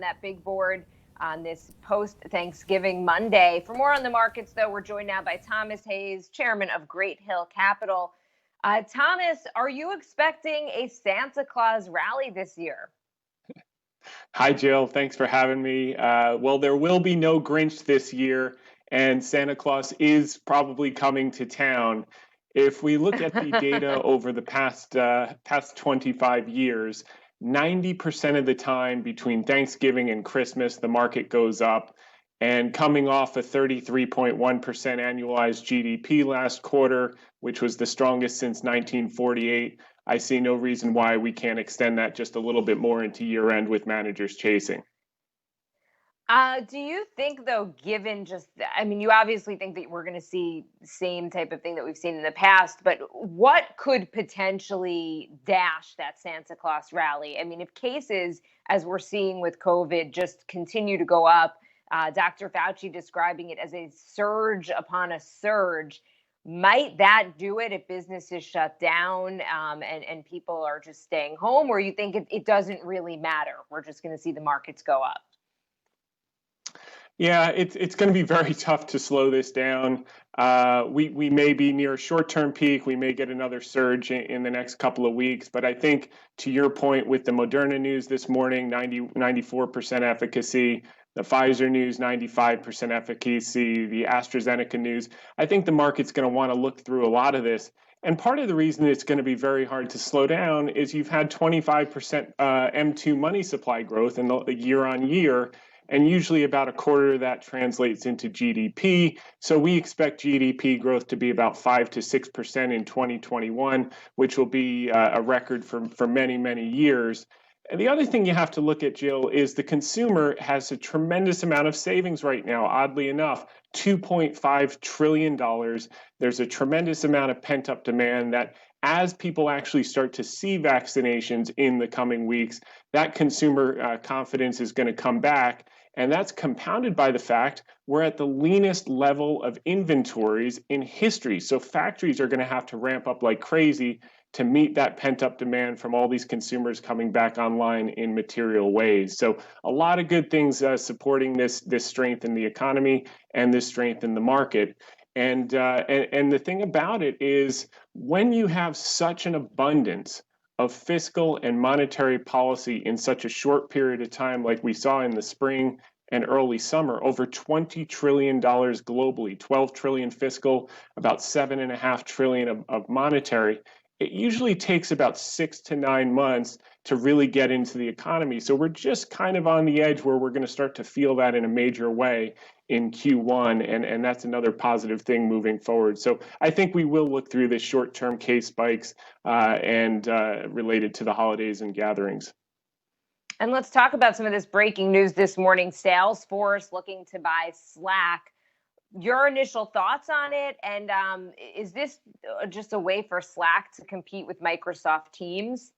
that big board on this post-Thanksgiving Monday. For more on the markets, though, we're joined now by Thomas Hayes, chairman of Great Hill Capital. Thomas, are you expecting a Santa Claus rally this year? Hi, Jill. Thanks for having me. Well, there will be no Grinch this year, and Santa Claus is probably coming to town. If we look at the data over the past 25 years, 90% of the time between Thanksgiving and Christmas, the market goes up. And coming off a 33.1% annualized GDP last quarter, which was the strongest since 1948, I see no reason why we can't extend that just a little bit more into year end with managers chasing. Do you think, though, given you obviously think that we're going to see the same type of thing that we've seen in the past, but what could potentially dash that Santa Claus rally? I mean, if cases, as we're seeing with COVID, just continue to go up, Dr. Fauci describing it as a surge upon a surge, might that do it if businesses shut down and people are just staying home? Or you think it doesn't really matter? We're just going to see the markets go up? Yeah, it's going to be very tough to slow this down. We may be near a short-term peak. We may get another surge in the next couple of weeks. But I think, to your point, with the Moderna news this morning, 94% efficacy, the Pfizer news, 95% efficacy, the AstraZeneca news, I think the market's going to want to look through a lot of this. And part of the reason it's going to be very hard to slow down is you've had 25% M2 money supply growth in the year on year. And usually about a quarter of that translates into GDP. So we expect GDP growth to be about 5 to 6% in 2021, which will be a record for many, many years. And the other thing you have to look at, Jill, is the consumer has a tremendous amount of savings right now, oddly enough, $2.5 trillion. There's a tremendous amount of pent-up demand that as people actually start to see vaccinations in the coming weeks, that consumer confidence is going to come back. And that's compounded by the fact we're at the leanest level of inventories in history. So factories are going to have to ramp up like crazy to meet that pent-up demand from all these consumers coming back online in material ways. So a lot of good things supporting this strength in the economy and this strength in the market. And the thing about it is when you have such an abundance of fiscal and monetary policy in such a short period of time, like we saw in the spring and early summer, over $20 trillion globally, 12 trillion fiscal, about 7.5 trillion of monetary. It usually takes about 6 to 9 months to really get into the economy. So we're just kind of on the edge where we're going to start to feel that in a major way in Q1, and that's another positive thing moving forward. So I think we will look through the short-term case spikes and related to the holidays and gatherings. And let's talk about some of this breaking news this morning. Salesforce looking to buy Slack. Your initial thoughts on it, and is this just a way for Slack to compete with Microsoft Teams?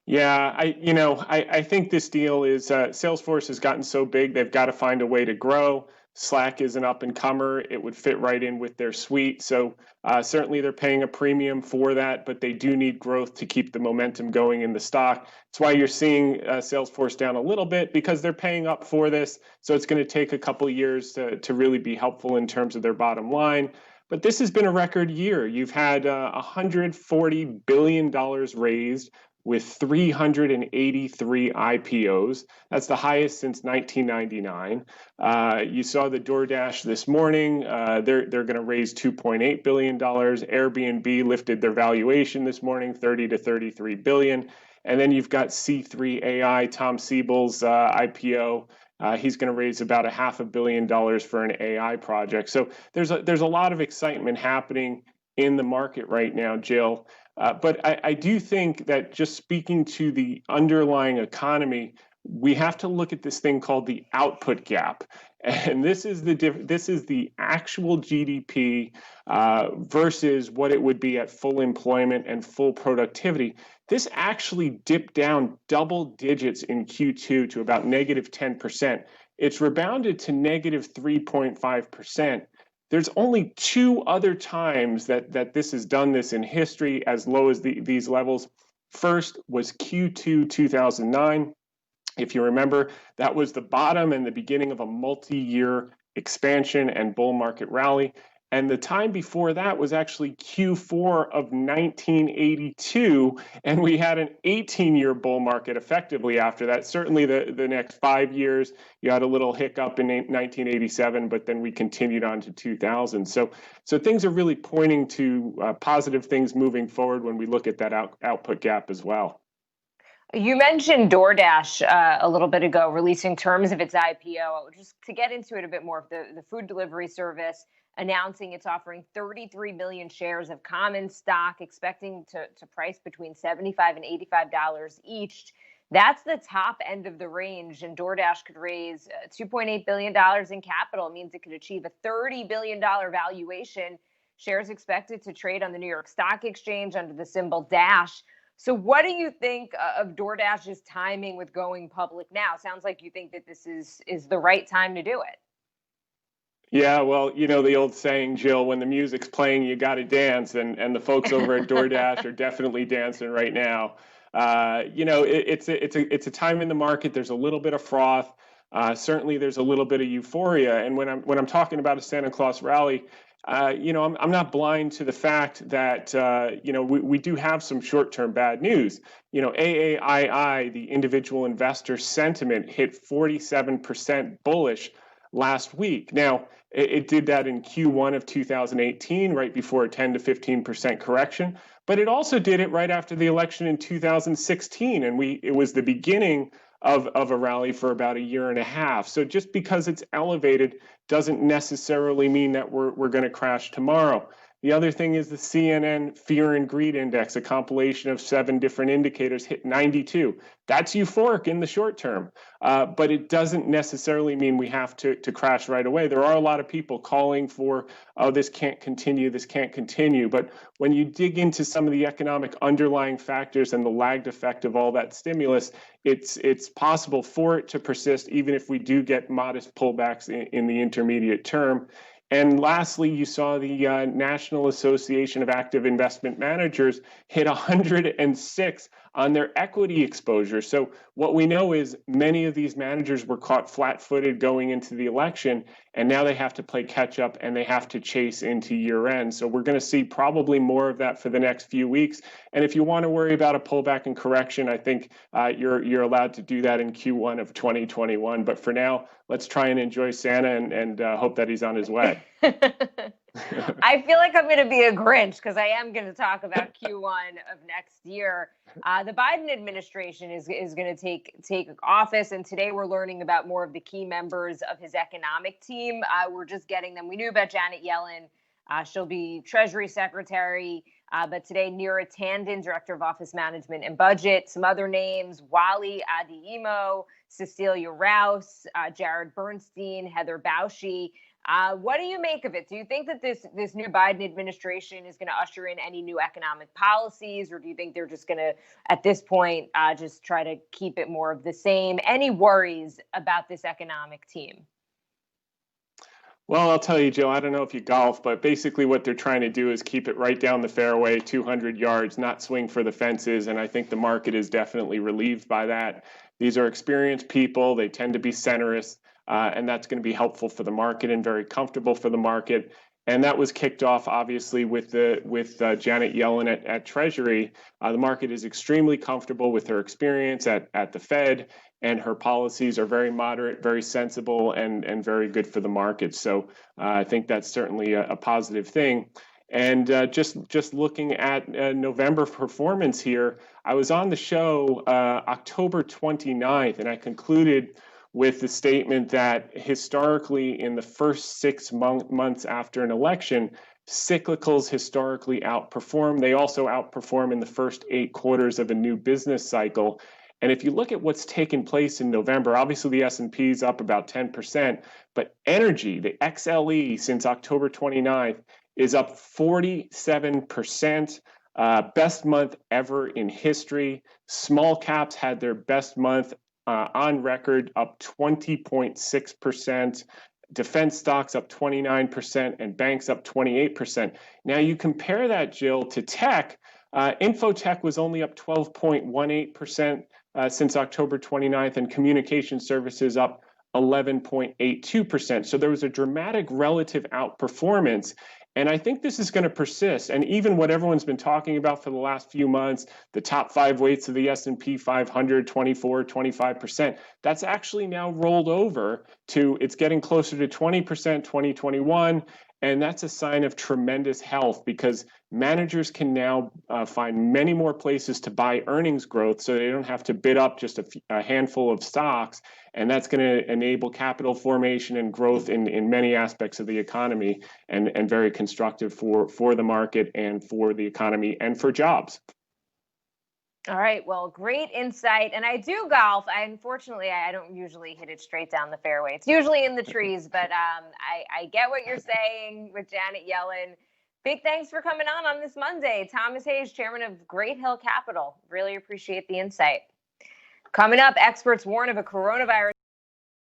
Yeah, I think this deal is Salesforce has gotten so big, they've got to find a way to grow. Slack is an up-and-comer. It would fit right in with their suite. So certainly they're paying a premium for that, but they do need growth to keep the momentum going in the stock. That's why you're seeing Salesforce down a little bit, because they're paying up for this. So it's going to take a couple of years to really be helpful in terms of their bottom line. But this has been a record year. You've had $140 billion raised with 383 IPOs. That's the highest since 1999. You saw the DoorDash this morning. They're going to raise $2.8 billion. Airbnb lifted their valuation this morning, 30 to 33 billion. And then you've got C3 AI, Tom Siebel's IPO. He's going to raise about $500 million for an AI project. So there's a lot of excitement happening in the market right now, Jill. But I do think that just speaking to the underlying economy, we have to look at this thing called the output gap. And this is the actual GDP versus what it would be at full employment and full productivity. This actually dipped down double digits in Q2 to about negative 10%. It's rebounded to negative 3.5%. There's only 2 other times that this has done this in history as low as these levels. First was Q2 2009. If you remember, that was the bottom and the beginning of a multi-year expansion and bull market rally. And the time before that was actually Q4 of 1982, and we had an 18-year bull market effectively after that. Certainly the next 5 years, you had a little hiccup in 1987, but then we continued on to 2000. So things are really pointing to positive things moving forward when we look at that output gap as well. You mentioned DoorDash a little bit ago, releasing terms of its IPO. Just to get into it a bit more, the food delivery service announcing it's offering 33 million shares of common stock, expecting to price between $75 and $85 each. That's the top end of the range, and DoorDash could raise $2.8 billion in capital. It means it could achieve a $30 billion valuation. Shares expected to trade on the New York Stock Exchange under the symbol DASH. So what do you think of DoorDash's timing with going public now? Sounds like you think that this is the right time to do it. Yeah, well, you know the old saying, Jill, when the music's playing, you got to dance, and the folks over at DoorDash are definitely dancing right now. It's a time in the market. There's a little bit of froth. Certainly, there's a little bit of euphoria. And when I'm talking about a Santa Claus rally, I'm not blind to the fact that we do have some short-term bad news. AAII, the individual investor sentiment, hit 47% bullish last week. Now, it did that in Q1 of 2018, right before a 10 to 15% correction, but it also did it right after the election in 2016, and it was the beginning of a rally for about a year and a half. So just because it's elevated doesn't necessarily mean that we're going to crash tomorrow. The other thing is the CNN Fear and Greed Index, a compilation of 7 different indicators, hit 92. That's euphoric in the short term, but it doesn't necessarily mean we have to crash right away. There are a lot of people calling for, oh, this can't continue, this can't continue. But when you dig into some of the economic underlying factors and the lagged effect of all that stimulus, it's possible for it to persist even if we do get modest pullbacks in the intermediate term. And lastly, you saw the National Association of Active Investment Managers hit 106 on their equity exposure. So what we know is many of these managers were caught flat-footed going into the election, and now they have to play catch up and they have to chase into year end. So we're going to see probably more of that for the next few weeks. And if you want to worry about a pullback and correction, I think you're allowed to do that in Q1 of 2021. But for now, let's try and enjoy Santa and hope that he's on his way. I feel like I'm going to be a Grinch because I am going to talk about Q1 of next year. The Biden administration is going to take office, and today we're learning about more of the key members of his economic team. We're just getting them. We knew about Janet Yellen. She'll be Treasury Secretary. But today, Neera Tanden, Director of Office Management and Budget. Some other names: Wally Adeyemo, Cecilia Rouse, Jared Bernstein, Heather Bauschy. What do you make of it? Do you think that this new Biden administration is going to usher in any new economic policies, or do you think they're just going to, at this point, just try to keep it more of the same? Any worries about this economic team? Well, I'll tell you, Joe, I don't know if you golf, but basically what they're trying to do is keep it right down the fairway, 200 yards, not swing for the fences. And I think the market is definitely relieved by that. These are experienced people. They tend to be centrists, and that's going to be helpful for the market and very comfortable for the market. And that was kicked off, obviously, with Janet Yellen at Treasury. The market is extremely comfortable with her experience at the Fed, and her policies are very moderate, very sensible, and very good for the market. So I think that's certainly a positive thing. And just looking at November performance here, I was on the show October 29th, and I concluded with the statement that historically in the first 6 months after an election, cyclicals historically outperform. They also outperform in the first 8 quarters of a new business cycle. And if you look at what's taken place in November, obviously the S&P is up about 10%, but energy, the XLE since October 29th, is up 47%. Best month ever in history. Small caps had their best month on record, up 20.6%. Defense stocks up 29%, and banks up 28%. Now you compare that, Jill, to tech. Infotech was only up 12.18%. since October 29th, and communication services up 11.82%. So there was a dramatic relative outperformance. And I think this is going to persist. And even what everyone's been talking about for the last few months, the top 5 weights of the S&P 500, 24, 25%, that's actually now rolled over to, it's getting closer to 20%, 2021. And that's a sign of tremendous health, because managers can now find many more places to buy earnings growth, so they don't have to bid up just a handful of stocks. And that's going to enable capital formation and growth in many aspects of the economy, and very constructive for the market and for the economy and for jobs. All right. Well, great insight. And I do golf. Unfortunately, I don't usually hit it straight down the fairway. It's usually in the trees, but I get what you're saying with Janet Yellen. Big thanks for coming on this Monday. Thomas Hayes, chairman of Great Hill Capital. Really appreciate the insight. Coming up, experts warn of a coronavirus